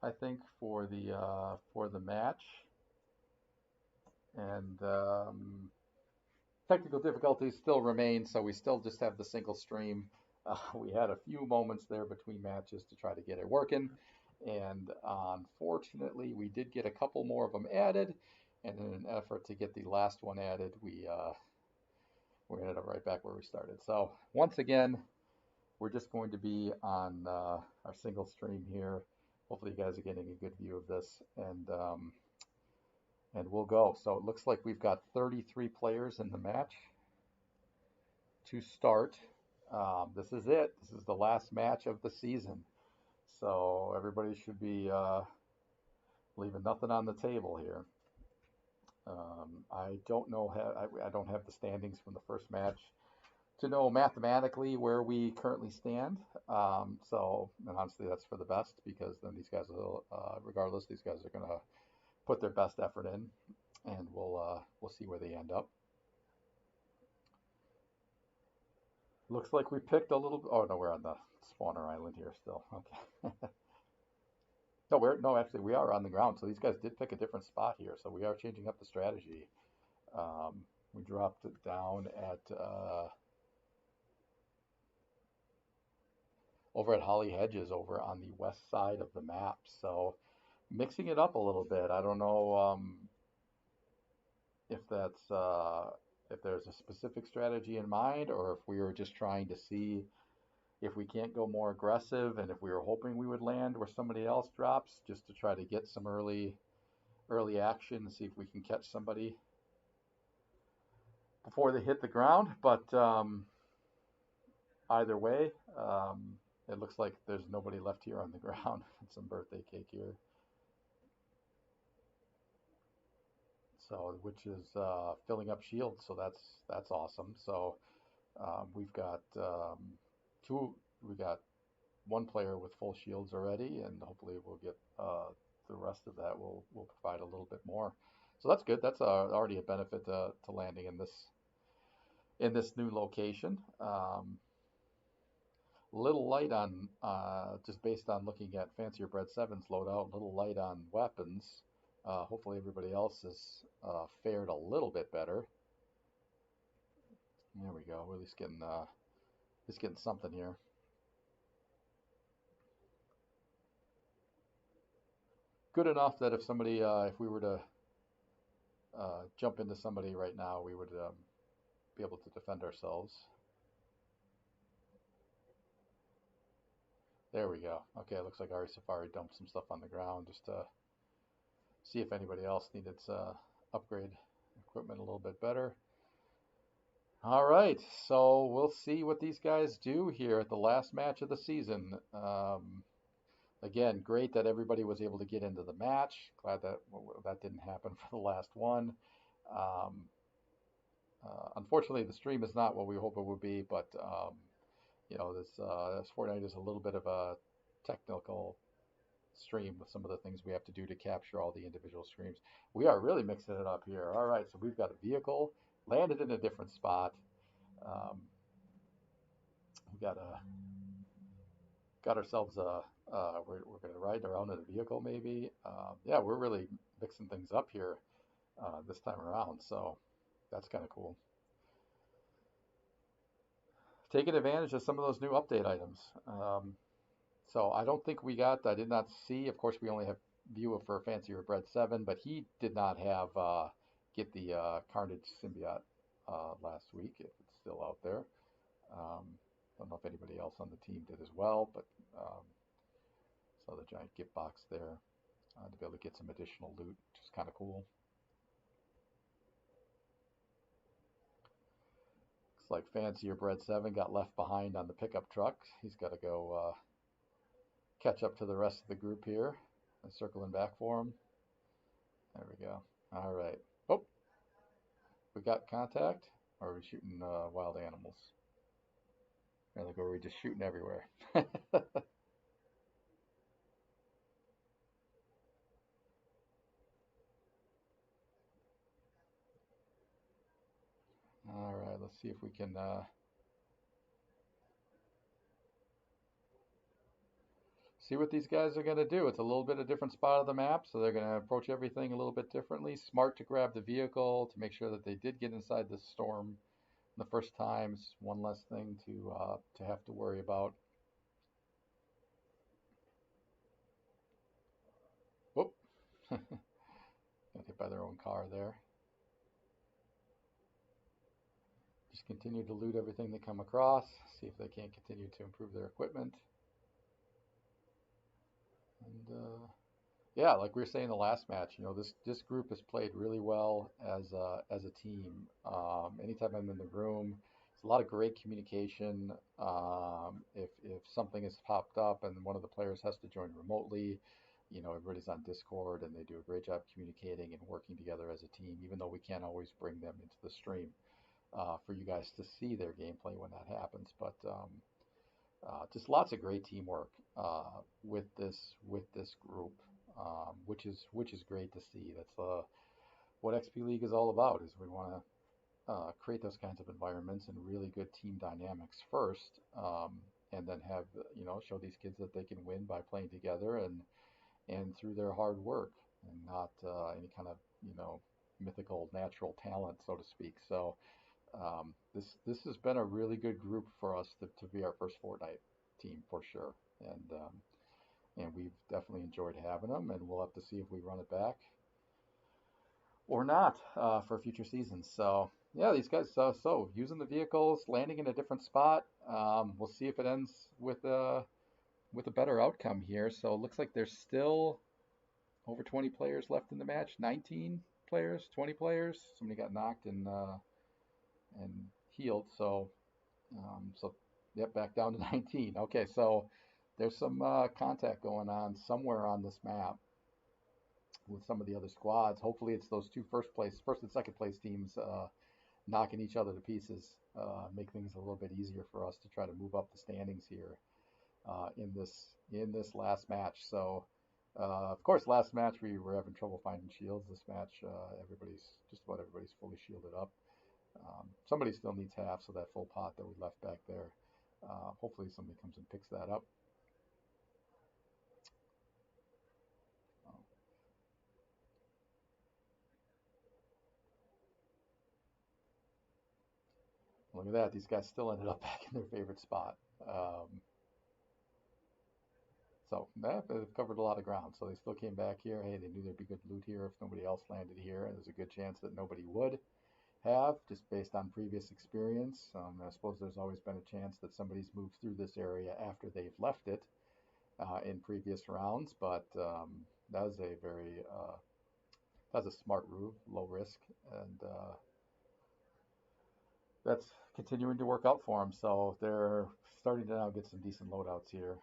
I think, for the match, and technical difficulties still remain, so we still just have the single stream. We had a few moments there between matches to try to get it working, and unfortunately, we did get a couple more of them added. And in an effort to get the last one added, we ended up right back where we started. So once again, we're just going to be on our single stream here. Hopefully, you guys are getting a good view of this, and we'll go. So it looks like we've got 33 players in the match to start. This is it. This is the last match of the season. So everybody should be leaving nothing on the table here. I don't know I don't have the standings from the first match to know mathematically where we currently stand. And honestly, that's for the best, because then these guys will, regardless, these guys are going to put their best effort in, and we'll see where they end up. Looks like we picked a little. Oh no, we're on the spawner island here still. Okay. No, actually, we are on the ground. So these guys did pick a different spot here. So we are changing up the strategy. Um, we dropped it down at over at Holly Hedges over on the west side of the map. So mixing it up a little bit. I don't know if that's if there's a specific strategy in mind, or if we were just trying to see if we can't go more aggressive, and if we were hoping we would land where somebody else drops, just to try to get some early action and see if we can catch somebody before they hit the ground. But either way, it looks like there's nobody left here on the ground. Some birthday cake here. So, which is filling up shields, so that's awesome. So we've got two. We got one player with full shields already, and hopefully we'll get the rest of that. Will provide a little bit more. So that's good. That's already a benefit to landing in this new location. Little light on just based on looking at Fancier Bread 7's loadout. Little light on weapons. Hopefully everybody else has fared a little bit better. There we go. We're at least getting something here. Good enough that if somebody, if we were to jump into somebody right now, we would be able to defend ourselves. There we go. Okay, it looks like Ari Safari dumped some stuff on the ground just to see if anybody else needed to upgrade equipment a little bit better. All right, so we'll see what these guys do here at the last match of the season. Again, great that everybody was able to get into the match. Glad that that didn't happen for the last one. Um, Unfortunately, the stream is not what we hope it would be, but this Fortnite is a little bit of a technical stream with some of the things we have to do to capture all the individual streams. We are really mixing it up here. All right, so we've got a vehicle landed in a different spot. Um, we got ourselves a. We're going to ride around in a vehicle, maybe. Yeah, we're really mixing things up here this time around, so that's kind of cool. Taking advantage of some of those new update items. So I don't think I did not see, of course, we only have view for Fancier Bread 7, but he did not have get the Carnage symbiote last week, if it's still out there. Don't know if anybody else on the team did as well, but saw the giant gift box there to be able to get some additional loot, which is kind of cool. Looks like Fancier Bread 7 got left behind on the pickup truck. He's got to go catch up to the rest of the group here. I'm circling back for him. There we go. All right. Oh, we got contact, or are we shooting wild animals? Or are we just shooting everywhere? All right, let's see if we can see what these guys are going to do. It's a little bit a different spot of the map, so they're going to approach everything a little bit differently. Smart to grab the vehicle to make sure that they did get inside the storm the first time. It's one less thing to have to worry about. Whoop! Got hit by their own car there. Just continue to loot everything they come across. See if they can't continue to improve their equipment. And yeah, like we were saying the last match, this group has played really well as a team. Anytime I'm in the room, it's a lot of great communication. If something has popped up and one of the players has to join remotely, everybody's on Discord and they do a great job communicating and working together as a team, even though we can't always bring them into the stream for you guys to see their gameplay when that happens. But just lots of great teamwork with this group, which is great to see. That's what XP League is all about. Is we want to create those kinds of environments and really good team dynamics first, and then have show these kids that they can win by playing together and through their hard work and not any kind of mythical natural talent, so to speak. So this has been a really good group for us to be our first Fortnite team for sure, and we've definitely enjoyed having them, and we'll have to see if we run it back or not for future seasons. So yeah, these guys so using the vehicles, landing in a different spot. We'll see if it ends with a better outcome here. So it looks like there's still over 20 players left in the match. 19 players, 20 players. Somebody got knocked and healed. So yep, back down to 19. Okay, so there's some contact going on somewhere on this map with some of the other squads. Hopefully it's those two first and second place teams knocking each other to pieces. Make things a little bit easier for us to try to move up the standings here in this last match. So of course, last match we were having trouble finding shields. This match, just about everybody's fully shielded up. Somebody still needs half, so that full pot that we left back there. Hopefully somebody comes and picks that up. Look at that. These guys still ended up back in their favorite spot. So they've covered a lot of ground. So they still came back here. Hey, they knew there'd be good loot here if nobody else landed here. And there's a good chance that nobody would have, just based on previous experience. I suppose there's always been a chance that somebody's moved through this area after they've left it in previous rounds. But that was a smart move, low risk, and that's continuing to work out for them. So they're starting to now get some decent loadouts here.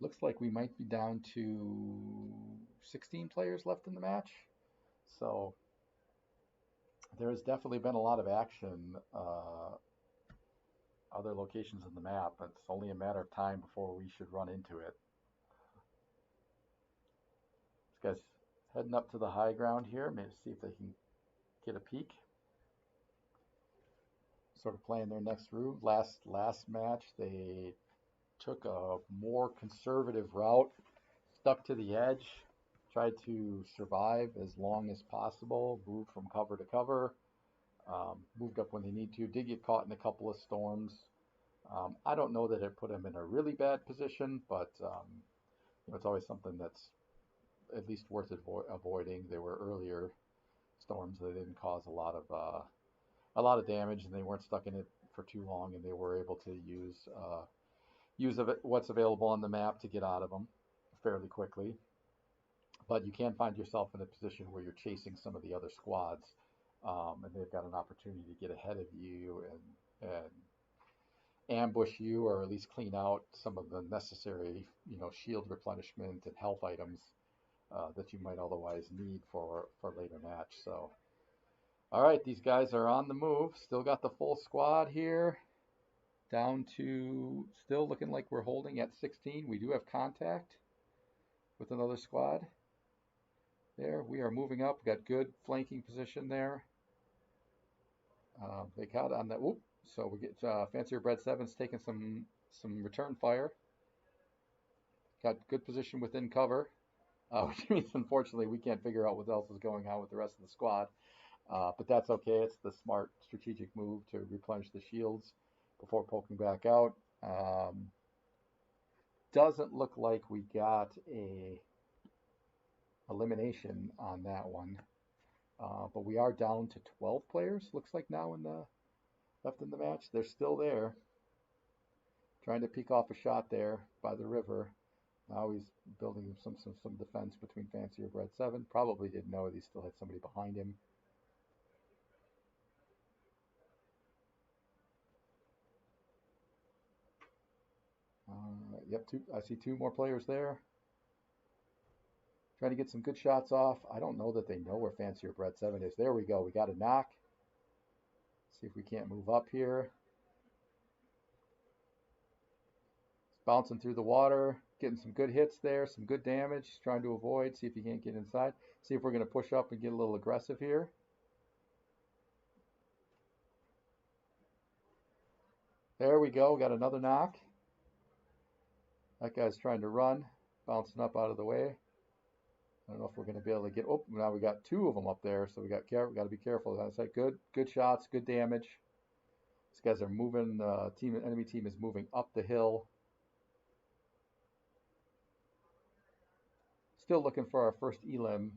Looks like we might be down to 16 players left in the match. So there has definitely been a lot of action other locations in the map. It's only a matter of time before we should run into it. This guy's heading up to the high ground here. Maybe see if they can get a peek. Sort of playing their next route. Last match they took a more conservative route, stuck to the edge, tried to survive as long as possible, moved from cover to cover, moved up when they need to, did get caught in a couple of storms. I don't know that it put them in a really bad position, but it's always something that's at least worth avoiding. There were earlier storms that didn't cause a lot of damage, and they weren't stuck in it for too long, and they were able to use what's available on the map to get out of them fairly quickly. But you can find yourself in a position where you're chasing some of the other squads, and they've got an opportunity to get ahead of you and ambush you, or at least clean out some of the necessary, shield replenishment and health items that you might otherwise need for later match. So, all right, these guys are on the move. Still got the full squad here. Down to, still looking like we're holding at 16. We do have contact with another squad. There, we are moving up. Got good flanking position there. They got on that. Whoop, So we get Fancier Bread 7's taking some return fire. Got good position within cover, which means unfortunately we can't figure out what else is going on with the rest of the squad. But that's okay. It's the smart strategic move to replenish the shields before poking back out. Doesn't look like we got a elimination on that one. But we are down to 12 players, looks like now left in the match. They're still there, trying to peek off a shot there by the river. Now he's building some defense between Fancier Bread 7. Probably didn't know he still had somebody behind him. Yep, I see two more players there. Trying to get some good shots off. I don't know that they know where Fancier Bread 7 is. There we go. We got a knock. See if we can't move up here. It's bouncing through the water. Getting some good hits there. Some good damage. Trying to avoid. See if he can't get inside. See if we're going to push up and get a little aggressive here. There we go. We got another knock. That guy's trying to run. Bouncing up out of the way. I don't know if we're going to be able to get. Oh, now we got two of them up there, so we got to be careful. That's like good shots, good damage. These guys are moving. Enemy team is moving up the hill. Still looking for our first elim.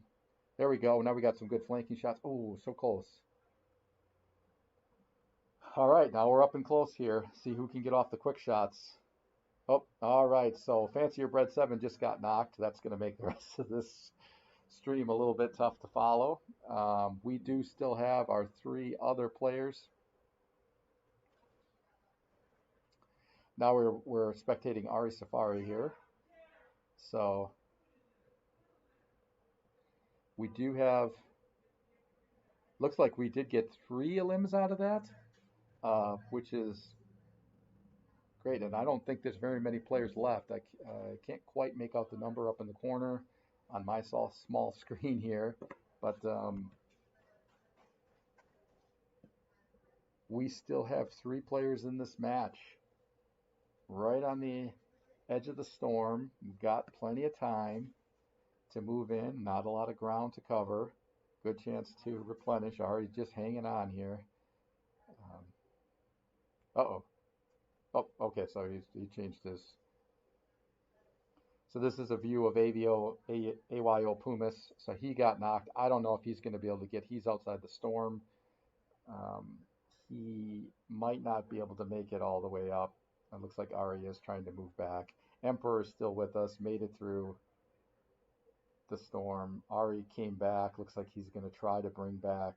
There we go. Now we got some good flanking shots. Oh, so close. All right, now we're up and close here. See who can get off the quick shots. Oh, all right. So Fancier Bread 7 just got knocked. That's going to make the rest of this stream a little bit tough to follow. We do still have our three other players. Now we're spectating Ari Safari here. So we do have, looks like we did get 3 elims out of that, which is great. And I don't think there's very many players left. I can't quite make out the number up in the corner on my small screen here, but we still have 3 players in this match. Right on the edge of the storm. We've got plenty of time to move in. Not a lot of ground to cover. Good chance to replenish. Already just hanging on here. Uh-oh. Oh, okay, so he changed his. So this is a view of AYO Pumas. So he got knocked. I don't know if he's going to be able to get. He's outside the storm. He might not be able to make it all the way up. It looks like Ari is trying to move back. Emperor is still with us. Made it through the storm. Ari came back. Looks like he's going to try to bring back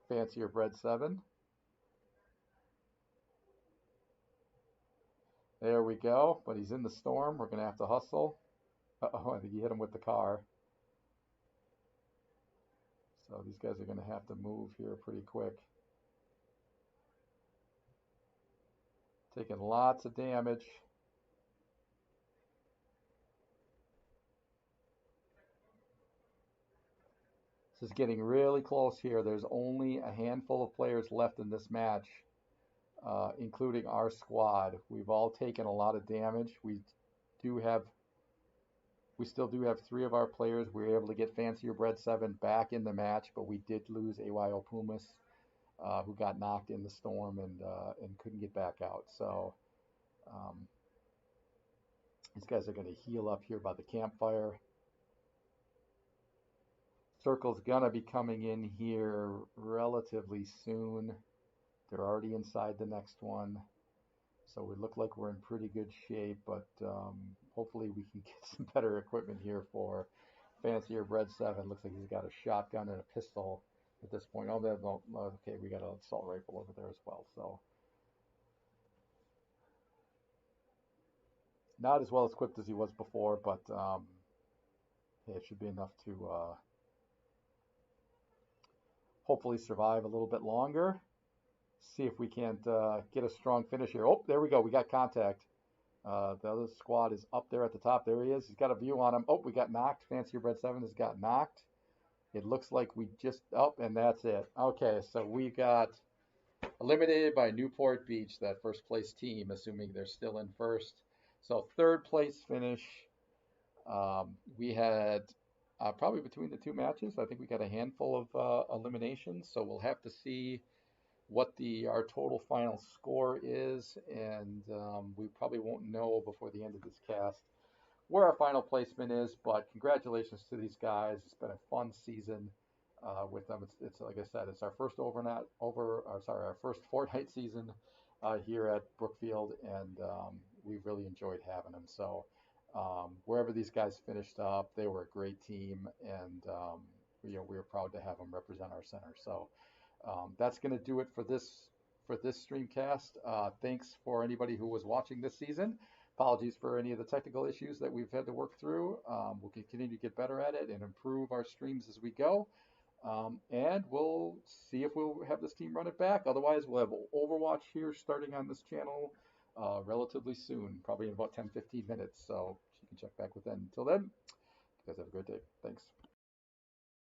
Fancier Bread 7. There we go. But he's in the storm. We're going to have to hustle. Uh-oh, I think he hit him with the car. So these guys are going to have to move here pretty quick. Taking lots of damage. This is getting really close here. There's only a handful of players left in this match, including our squad. We've all taken a lot of damage. We still do have 3 of our players. We were able to get Fancier Bread 7 back in the match, but we did lose AYO Pumas, who got knocked in the storm and couldn't get back out. So these guys are going to heal up here by the campfire. Circle's gonna be coming in here relatively soon. They're already inside the next one. So we look like we're in pretty good shape, but hopefully we can get some better equipment here for Fancier Bread 7. Looks like he's got a shotgun and a pistol at this point. Oh, okay, we got an assault rifle over there as well. So not as well equipped as he was before, but yeah, it should be enough to hopefully survive a little bit longer. See if we can't get a strong finish here. Oh, there we go. We got contact. The other squad is up there at the top. There he is. He's got a view on him. Oh, we got knocked. Fancier Bread 7 has got knocked. It looks like we just up, and that's it. Okay, so we got eliminated by Newport Beach, that first place team, assuming they're still in first. So third place finish. We had probably between the two matches, I think we got a handful of eliminations. So we'll have to see what the our total final score is, and we probably won't know before the end of this cast where our final placement is. But congratulations to these guys. It's been a fun season with them. It's like I said, it's our first our first Fortnite season here at Brookfield, and we've really enjoyed having them. So wherever these guys finished up, they were a great team, and we were proud to have them represent our center. So that's going to do it for this streamcast. Thanks for anybody who was watching this season. Apologies for any of the technical issues that we've had to work through. We'll continue to get better at it and improve our streams as we go. And we'll see if we'll have this team run it back. Otherwise, we'll have Overwatch here starting on this channel relatively soon, probably in about 10-15 minutes. So you can check back with that. Until then, you guys have a great day. Thanks.